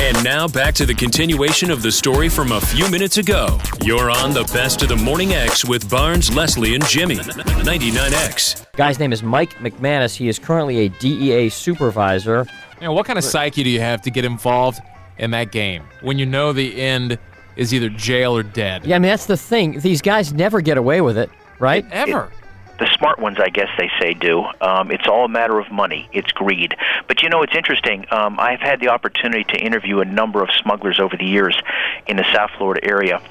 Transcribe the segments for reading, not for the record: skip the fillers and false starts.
And now back to the continuation of the story from a few minutes ago. You're on the Best of the Morning X with Barnes, Leslie, and Jimmy. 99X. Guy's name is Mike McManus. He is currently a DEA supervisor. What kind of psyche do you have to get involved in that game when you know the end is either jail or dead? Yeah, I mean, that's the thing. These guys never get away with it, right? Ever. The smart ones, I guess they say, do. It's all a matter of money. It's greed. But, it's interesting. I've had the opportunity to interview a number of smugglers over the years in the South Florida area.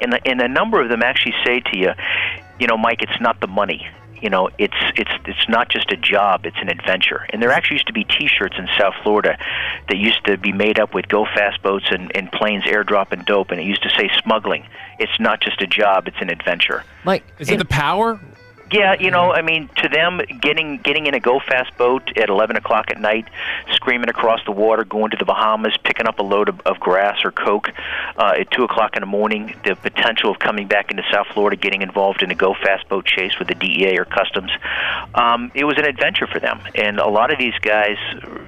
And a number of them actually say to you, Mike, it's not the money. It's not just a job, it's an adventure. And there actually used to be T-shirts in South Florida that used to be made up with go fast boats and planes airdropping dope, and it used to say smuggling. It's not just a job, it's an adventure. Mike, is it the power? Yeah, to them, getting in a go-fast boat at 11 o'clock at night, screaming across the water, going to the Bahamas, picking up a load of grass or coke at 2 o'clock in the morning, the potential of coming back into South Florida, getting involved in a go-fast boat chase with the DEA or Customs, it was an adventure for them. And a lot of these guys,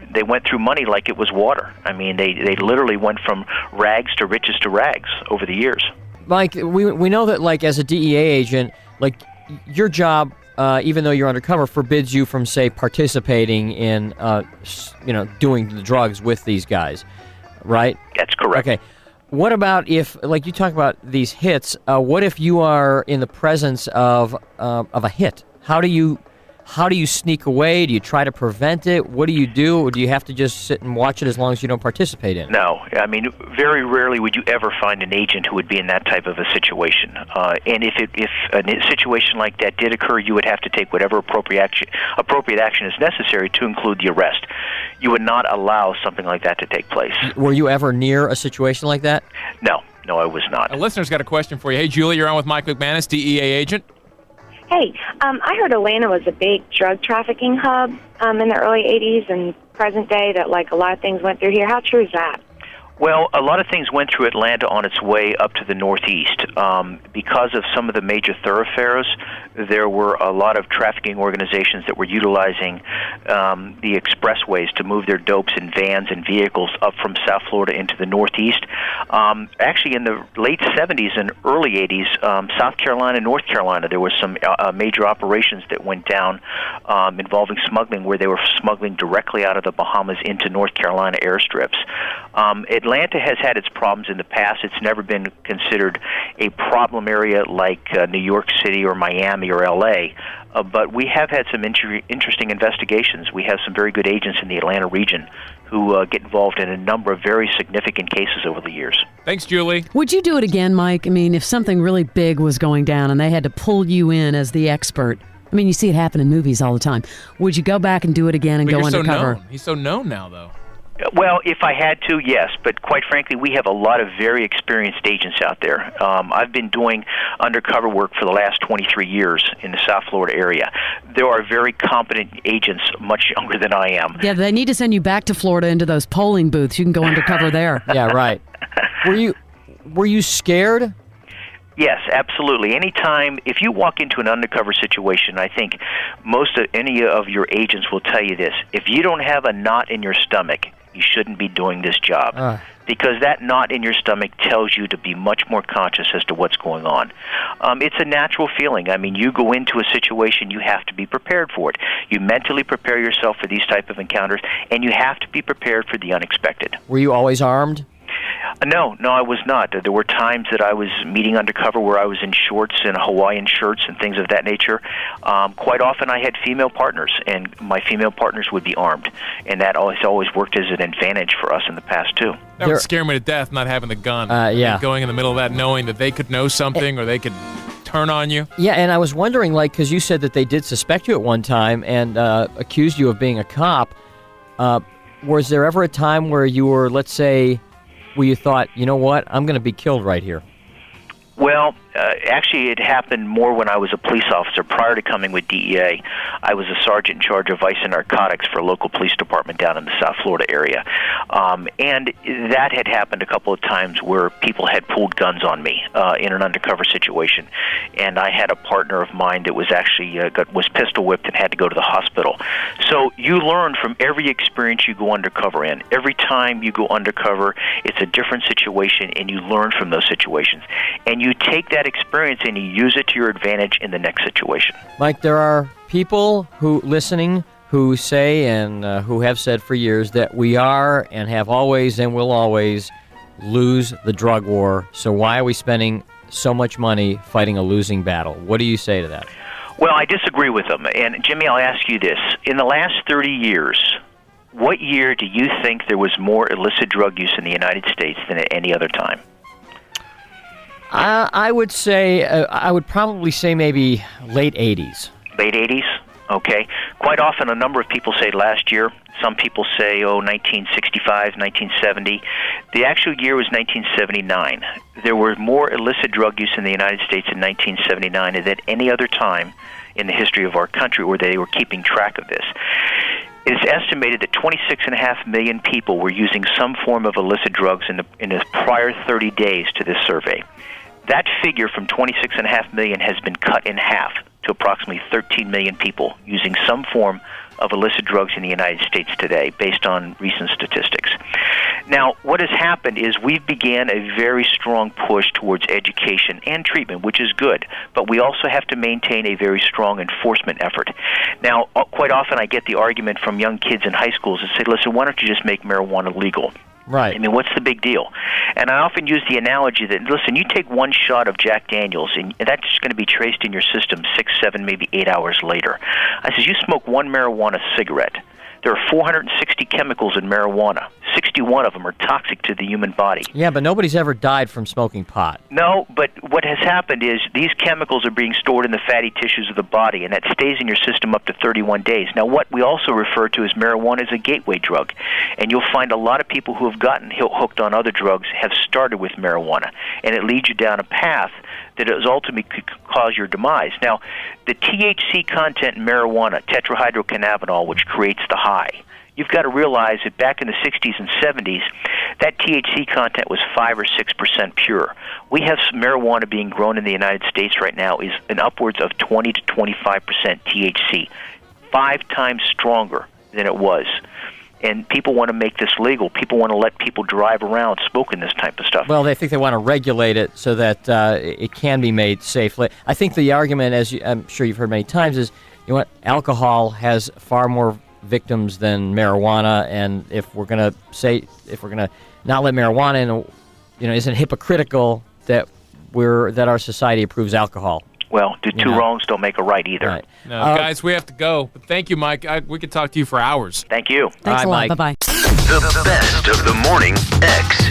they went through money like it was water. I mean, they literally went from rags to riches to rags over the years. Mike, we know that, like, as a DEA agent, like, your job, even though you're undercover, forbids you from, say, participating in, doing the drugs with these guys, right? That's correct. Okay. What about if, like you talk about these hits, what if you are in the presence of a hit? How do you sneak away? Do you try to prevent it? What do you do? Or do you have to just sit and watch it as long as you don't participate in it? No. I mean, very rarely would you ever find an agent who would be in that type of a situation. And if a situation like that did occur, you would have to take whatever appropriate action is necessary to include the arrest. You would not allow something like that to take place. Were you ever near a situation like that? No, I was not. A listener's got a question for you. Hey, Julie, you're on with Mike McManus, DEA agent. Hey, I heard Atlanta was a big drug trafficking hub in the early 80s and present day, that like a lot of things went through here. How true is that? Well, a lot of things went through Atlanta on its way up to the Northeast. Because of some of the major thoroughfares, there were a lot of trafficking organizations that were utilizing the expressways to move their dopes in vans and vehicles up from South Florida into the Northeast. Actually, in the late 70s and early 80s, South Carolina, North Carolina, there were some major operations that went down involving smuggling, where they were smuggling directly out of the Bahamas into North Carolina airstrips. Atlanta has had its problems in the past. It's never been considered a problem area like New York City or Miami or L.A., but we have had some interesting investigations. We have some very good agents in the Atlanta region who get involved in a number of very significant cases over the years. Thanks, Julie. Would you do it again, Mike? I mean, if something really big was going down and they had to pull you in as the expert, I mean, you see it happen in movies all the time. Would you go back and do it again and go undercover? He's so known now, though. Well, if I had to, yes. But quite frankly, we have a lot of very experienced agents out there. I've been doing undercover work for the last 23 years in the South Florida area. There are very competent agents much younger than I am. Yeah, they need to send you back to Florida into those polling booths. You can go undercover there. Yeah, right. Were you scared? Yes, absolutely. Anytime, if you walk into an undercover situation, I think any of your agents will tell you this: if you don't have a knot in your stomach, you shouldn't be doing this job. Because that knot in your stomach tells you to be much more conscious as to what's going on. It's a natural feeling. I mean, you go into a situation, you have to be prepared for it. You mentally prepare yourself for these type of encounters, and you have to be prepared for the unexpected. Were you always armed? No, I was not. There were times that I was meeting undercover where I was in shorts and Hawaiian shirts and things of that nature. Quite often I had female partners, and my female partners would be armed, and that always worked as an advantage for us in the past, too. That would scare me to death, not having the gun. Yeah. Going in the middle of that, knowing that they could know something or they could turn on you. Yeah, and I was wondering, like, because you said that they did suspect you at one time and accused you of being a cop. Was there ever a time where you were, let's say, where you thought, you know what, I'm going to be killed right here? Well, Actually, it happened more when I was a police officer. Prior to coming with DEA, I was a sergeant in charge of vice and narcotics for a local police department down in the South Florida area. And that had happened a couple of times where people had pulled guns on me in an undercover situation. And I had a partner of mine that was actually was pistol whipped and had to go to the hospital. So you learn from every experience you go undercover in. Every time you go undercover, it's a different situation, and you learn from those situations. And you take that experience and you use it to your advantage in the next situation. Mike, there are people who listening who say and who have said for years that we are and have always and will always lose the drug war. So why are we spending so much money fighting a losing battle? What do you say to that? Well, I disagree with them. And, Jimmy, I'll ask you this. In the last 30 years, what year do you think there was more illicit drug use in the United States than at any other time? I would say, I would probably say maybe late 80s. Late 80s? Okay. Quite often a number of people say last year. Some people say, 1965, 1970. The actual year was 1979. There were more illicit drug use in the United States in 1979 than at any other time in the history of our country where they were keeping track of this. It is estimated that 26.5 million people were using some form of illicit drugs in the prior 30 days to this survey. That figure from 26.5 million has been cut in half to approximately 13 million people using some form of illicit drugs in the United States today, based on recent statistics. Now, what has happened is we've began a very strong push towards education and treatment, which is good, but we also have to maintain a very strong enforcement effort. Now, quite often I get the argument from young kids in high schools that say, listen, why don't you just make marijuana legal? Right. I mean, what's the big deal? And I often use the analogy that, listen, you take one shot of Jack Daniels, and that's going to be traced in your system 6, 7, maybe 8 hours later. I says, you smoke one marijuana cigarette. There are 460 chemicals in marijuana. 61 of them are toxic to the human body. Yeah, but nobody's ever died from smoking pot. No, but what has happened is these chemicals are being stored in the fatty tissues of the body, and that stays in your system up to 31 days. Now, what we also refer to as marijuana is a gateway drug, and you'll find a lot of people who have gotten hooked on other drugs have started with marijuana, and it leads you down a path that is ultimately could cause your demise. Now, the THC content in marijuana, tetrahydrocannabinol, which creates the high, you've got to realize that back in the 60s and 70s, that THC content was 5 or 6% pure. We have some marijuana being grown in the United States right now is an upwards of 20 to 25% THC, 5 times stronger than it was. And people want to make this legal. People want to let people drive around smoking this type of stuff. Well, they think they want to regulate it so that it can be made safely. I think the argument, as I'm sure you've heard many times, is alcohol has far more victims than marijuana, and if we're going to not let marijuana in, isn't it hypocritical that our society approves alcohol? Well, two wrongs don't make a right either. Right. No, guys, we have to go. But thank you, Mike. We could talk to you for hours. Thank you. Thanks a lot. Mike. Bye-bye. The best of the Morning X.